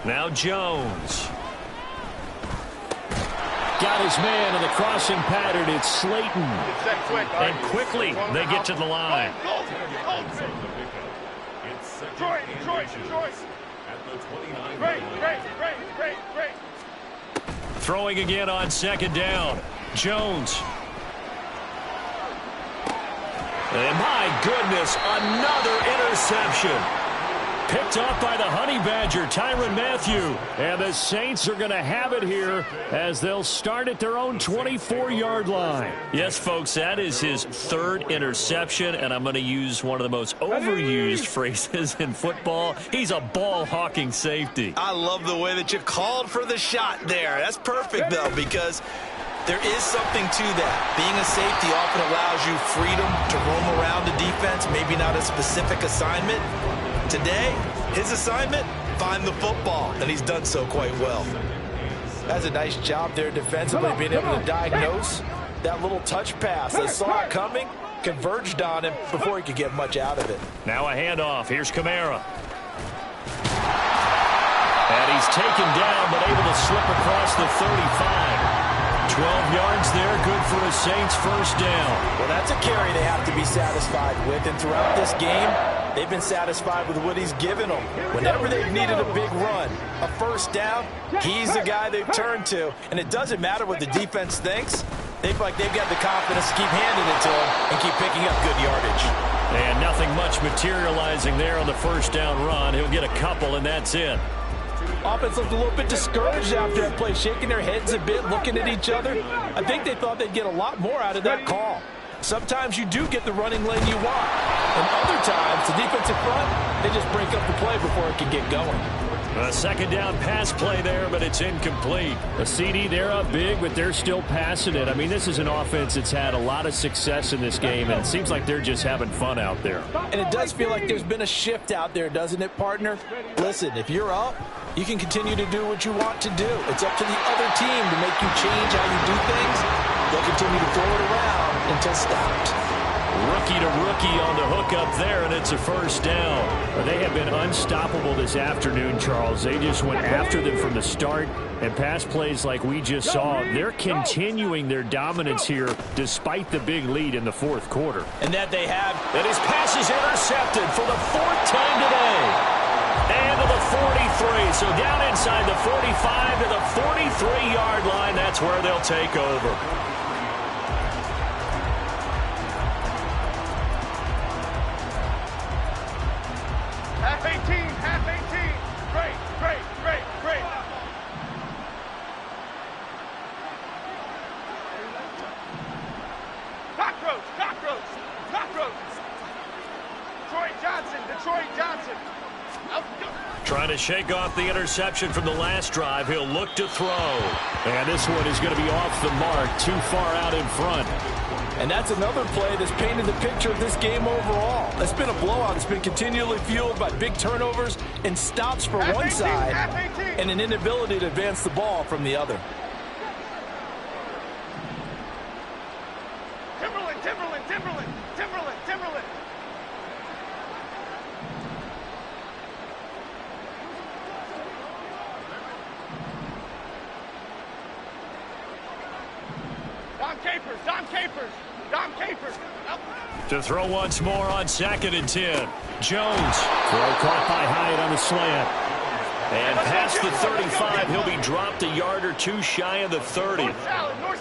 Speaker 1: Now Jones. Got his man in the crossing pattern. It's Slayton. And quickly they get to the line. Throwing again on 2nd down. Jones. And my goodness, another interception. Picked off by the Honey Badger, Tyrann Mathieu. And the Saints are going to have it here as they'll start at their own 24-yard line.
Speaker 6: Yes, folks, that is his third interception, and I'm going to use one of the most overused phrases in football. He's a ball-hawking safety.
Speaker 3: I love the way that you called for the shot there. That's perfect, though, because there is something to that. Being a safety often allows you freedom to roam around the defense, maybe not a specific assignment. Today, his assignment, find the football, and he's done so quite well.
Speaker 2: That's a nice job there defensively, being able to diagnose that little touch pass. They saw it coming, converged on him before he could get much out of it.
Speaker 1: Now a handoff. Here's Kamara. And he's taken down, but able to slip across the 35. 12 yards there, good for a Saints first down.
Speaker 2: Well, that's a carry they have to be satisfied with, and throughout this game, they've been satisfied with what he's given them. Whenever they've needed a big run, a first down, he's the guy they've turned to. And it doesn't matter what the defense thinks. They feel like they've got the confidence to keep handing it to him and keep picking up good yardage.
Speaker 1: And nothing much materializing there on the first down run. He'll get a couple, and that's it.
Speaker 2: Offense looked a little bit discouraged after that play, shaking their heads a bit, looking at each other. I think they thought they'd get a lot more out of that call. Sometimes you do get the running lane you want. And other times, the defensive front, they just break up the play before it can get going.
Speaker 1: A second down pass play there, but it's incomplete. A CD, they're up big, but they're still passing it. I mean, this is an offense that's had a lot of success in this game, and it seems like they're just having fun out there.
Speaker 2: And it does feel like there's been a shift out there, doesn't it, partner? Listen, if you're up, you can continue to do what you want to do. It's up to the other team to make you change how you do things. They'll continue to throw it around until stopped.
Speaker 1: Rookie to rookie on the hook up there, and it's a first down. They have been unstoppable this afternoon, Charles. They just went after them from the start, and pass plays like we just saw, they're continuing their dominance here despite the big lead in the fourth quarter.
Speaker 2: And that they have.
Speaker 1: And his pass is intercepted for the fourth time today. And to the 43, so down inside the 45 to the 43-yard line. That's where they'll take over.
Speaker 4: Half 18, half 18. Great, great, great, great. Cockroach, cockroach, cockroach. Detroit Johnson.
Speaker 1: Trying to shake off the interception from the last drive. He'll look to throw. And this one is going to be off the mark, too far out in front.
Speaker 2: And that's another play that's painted the picture of this game overall. It's been a blowout. It's been continually fueled by big turnovers and stops for one side and an inability to advance the ball from the other.
Speaker 4: Timberland. Dom Capers.
Speaker 1: To throw once more on 2nd and 10. Jones. Throw caught by Hyatt on the slant. And past the 35, he'll be dropped a yard or two shy of the 30.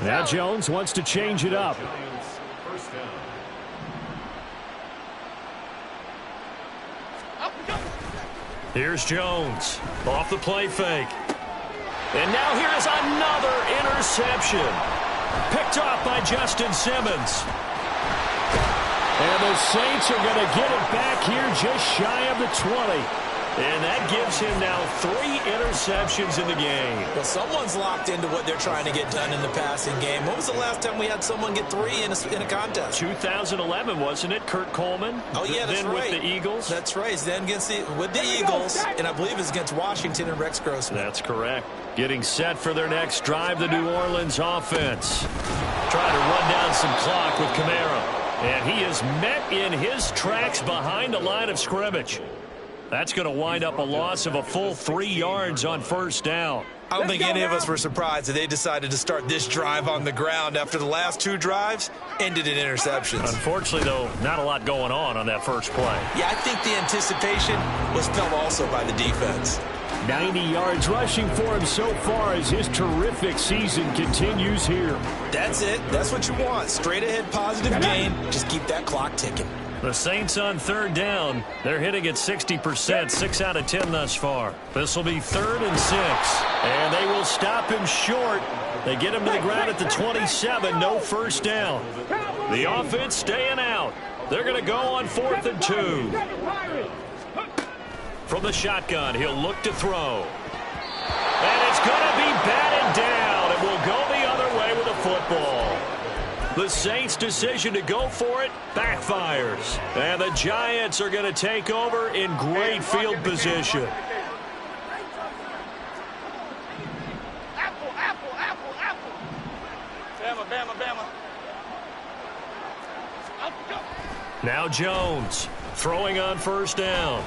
Speaker 1: Now Jones wants to change it up. Here's Jones. Off the play fake. And now here is another interception. Picked off by Justin Simmons. And the Saints are going to get it back here just shy of the 20. And that gives him now 3 interceptions in the game.
Speaker 2: Well, someone's locked into what they're trying to get done in the passing game. When was the last time we had someone get 3 in a contest?
Speaker 1: 2011, wasn't it? Kurt Coleman.
Speaker 2: Oh, yeah, that's
Speaker 1: then
Speaker 2: right.
Speaker 1: With the Eagles.
Speaker 2: That's right. Then with the Eagles, and I believe it's against Washington and Rex Grossman.
Speaker 1: That's correct. Getting set for their next drive, the New Orleans offense. Trying to run down some clock with Kamara. And he is met in his tracks behind the line of scrimmage. That's going to wind up a loss of a full 3 yards on first down.
Speaker 3: I don't think any of us were surprised that they decided to start this drive on the ground after the last 2 drives ended in interceptions.
Speaker 1: Unfortunately, though, not a lot going on that first play.
Speaker 3: Yeah, I think the anticipation was felt also by the defense.
Speaker 1: 90 yards rushing for him so far as his terrific season continues here.
Speaker 3: That's it. That's what you want. Straight ahead positive game. Just keep that clock ticking.
Speaker 6: The Saints on third down. They're hitting at 60%, 6 out of 10 thus far. This will be 3rd and 6. And they will stop him short. They get him to the ground at the 27. No first down. The offense staying out. They're going to go on 4th and 2. From the shotgun, he'll look to throw. And it's going to be batted down. It will go the other way with the football. The Saints' decision to go for it backfires. And the Giants are going to take over in great field position. Now Jones throwing on first down.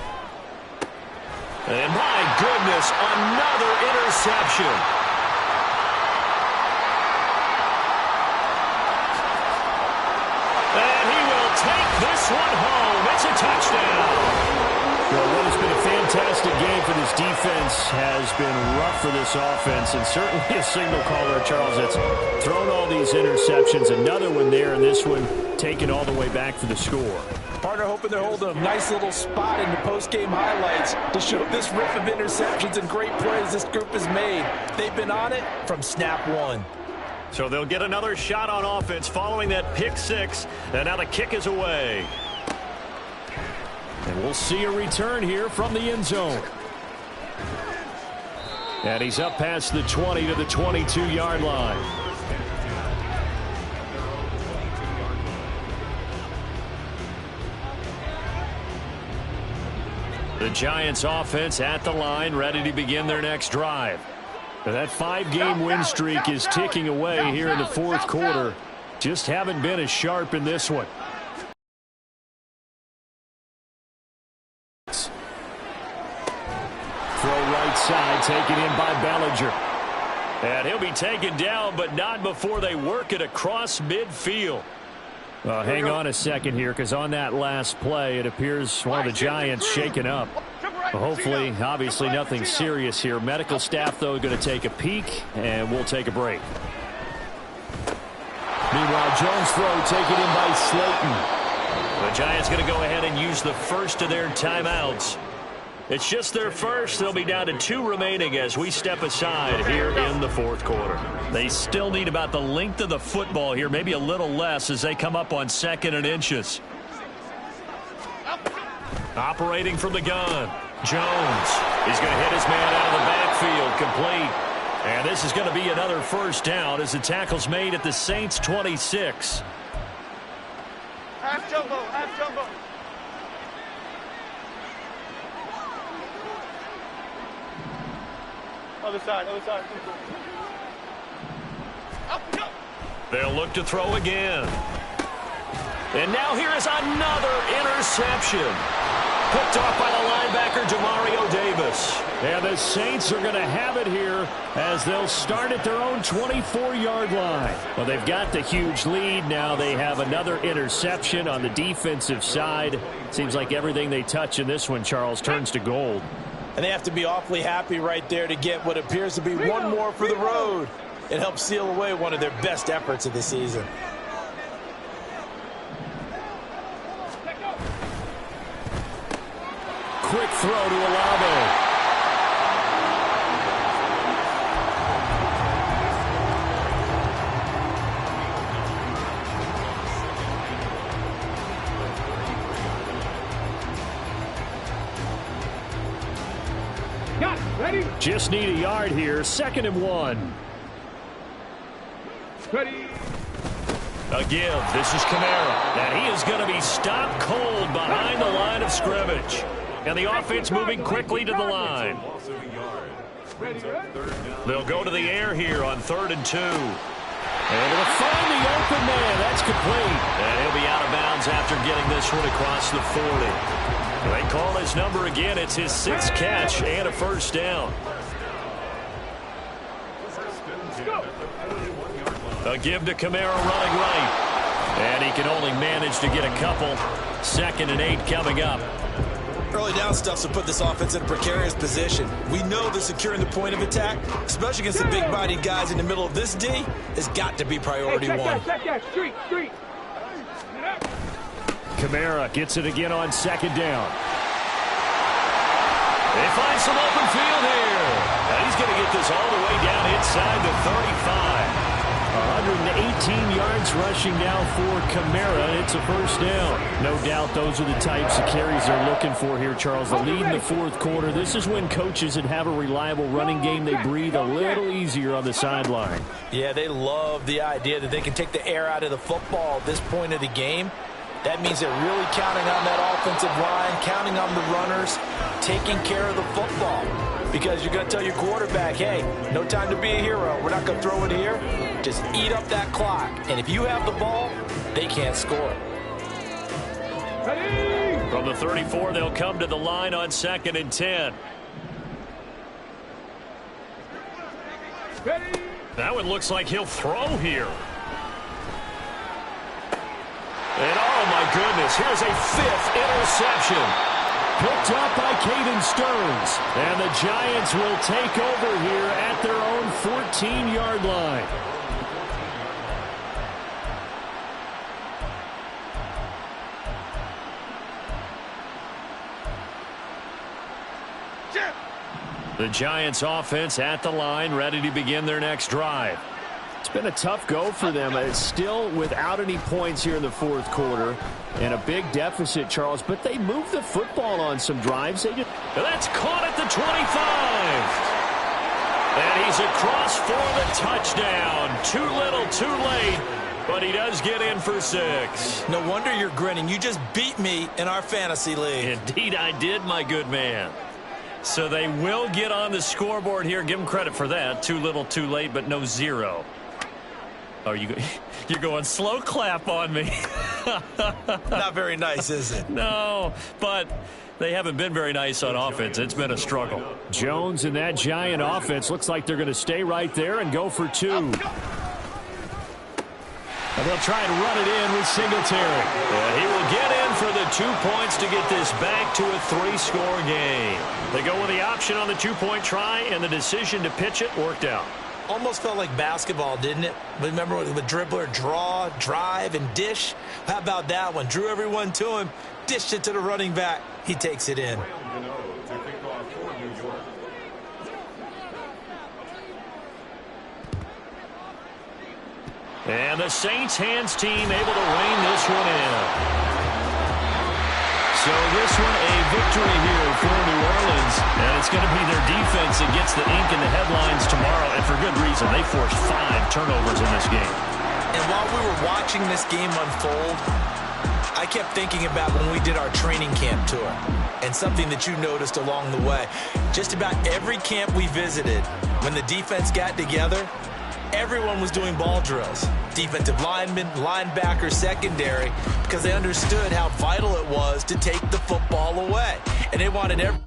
Speaker 6: And my goodness, another interception. And he will take this one home. It's a touchdown. Well, what has been a fantastic game for this defense has been rough for this offense, and certainly a signal caller, Charles, that's thrown all these interceptions. Another one there, and this one taken all the way back for the score.
Speaker 2: Partner hoping they're holding a nice little spot in the post-game highlights to show this riff of interceptions and great plays this group has made. They've been on it from snap one.
Speaker 6: So they'll get another shot on offense following that pick six, and now the kick is away. And we'll see a return here from the end zone. And he's up past the 20 to the 22-yard line. The Giants offense at the line, ready to begin their next drive. That 5-game win streak is ticking away here in the fourth quarter. Just haven't been as sharp in this one. Throw right side, taken in by Bellinger. And he'll be taken down, but not before they work it across midfield. Hang on a second here, because on that last play, it appears one of the Giants shaken up. Hopefully, obviously, nothing serious here. Medical staff, though, going to take a peek, and we'll take a break. Meanwhile, Jones' throw taken in by Slayton. The Giants going to go ahead and use the first of their timeouts. It's just their first. They'll be down to 2 remaining as we step aside here in the fourth quarter. They still need about the length of the football here, maybe a little less as they come up on 2nd and inches. Operating from the gun, Jones. He's going to hit his man out of the backfield, complete. And this is going to be another first down as the tackle's made at the Saints' 26.
Speaker 4: Half jumbo, half jumbo. Other side, other side.
Speaker 6: They'll look to throw again. And now here is another interception. Picked off by the linebacker, Demario Davis. And the Saints are going to have it here as they'll start at their own 24-yard line. Well, they've got the huge lead. Now they have another interception on the defensive side. Seems like everything they touch in this one, Charles, turns to gold.
Speaker 2: And they have to be awfully happy right there to get what appears to be one more for the road. It helps seal away one of their best efforts of the season.
Speaker 6: Quick throw to Olave.
Speaker 4: Ready?
Speaker 6: Just need a yard here. 2nd and 1.
Speaker 4: Ready?
Speaker 6: A give. This is Kamara. And he is going to be stopped cold behind the line of scrimmage. And the offense moving quickly to the line. They'll go to the air here on 3rd and 2. And it'll find the open man. That's complete. And he'll be out of bounds after getting this one across the 40. They call his number again. It's his 6th catch and a first down. A give to Kamara running right. And he can only manage to get a couple. 2nd and 8 coming up.
Speaker 3: Early down stuff to put this offense in a precarious position. We know that securing the point of attack, especially against the big-bodied guys in the middle of this D, has got to be priority one.
Speaker 4: Check that, street.
Speaker 1: Kamara gets it again on second down. They find some open field here. And he's going to get this all the way down inside the 35. 118 yards rushing now for Kamara. It's a first down. No doubt those are the types of carries they're looking for here, Charles. The lead in the fourth quarter. This is when coaches that have a reliable running game, they breathe a little easier on the sideline.
Speaker 2: Yeah, they love the idea that they can take the air out of the football at this point of the game. That means they're really counting on that offensive line, counting on the runners, taking care of the football. Because you're going to tell your quarterback, hey, no time to be a hero. We're not going to throw it here. Just eat up that clock. And if you have the ball, they can't score.
Speaker 1: From the 34, they'll come to the line on 2nd and 10. That one looks like he'll throw here. And oh my goodness, here's a 5th interception. Picked up by Caden Stearns. And the Giants will take over here at their own 14-yard line. The Giants offense at the line, ready to begin their next drive. It's been a tough go for them. It's still without any points here in the fourth quarter and a big deficit, Charles, but they moved the football on some drives. That's caught at the 25. And he's across for the touchdown. Too little, too late, but he does get in for 6.
Speaker 2: No wonder you're grinning. You just beat me in our fantasy league.
Speaker 1: Indeed I did, my good man. So they will get on the scoreboard here. Give them credit for that. Too little, too late, but no 0. Oh, you're going slow clap on me.
Speaker 2: Not very nice, is it?
Speaker 1: No, but they haven't been very nice on offense. It's been a struggle. Jones and that Giant offense looks like they're going to stay right there and go for 2. And they'll try and run it in with Singletary. And he will get in for the 2 points to get this back to a 3-score game. They go with the option on the 2-point try, and the decision to pitch it worked out.
Speaker 2: Almost felt like basketball, didn't it? Remember with the dribbler, draw, drive, and dish? How about that one? Drew everyone to him, dished it to the running back. He takes it in.
Speaker 1: And the Saints hands team able to rein this one in. So this one a victory here for New Orleans, and it's going to be their defense that gets the ink in the headlines tomorrow, and for good reason. They forced 5 turnovers in this game.
Speaker 2: And while we were watching this game unfold, I kept thinking about when we did our training camp tour, and something that you noticed along the way. Just about every camp we visited, when the defense got together, everyone was doing ball drills. Defensive linemen, linebackers, secondary, because they understood how vital it was to take the football away. And they wanted every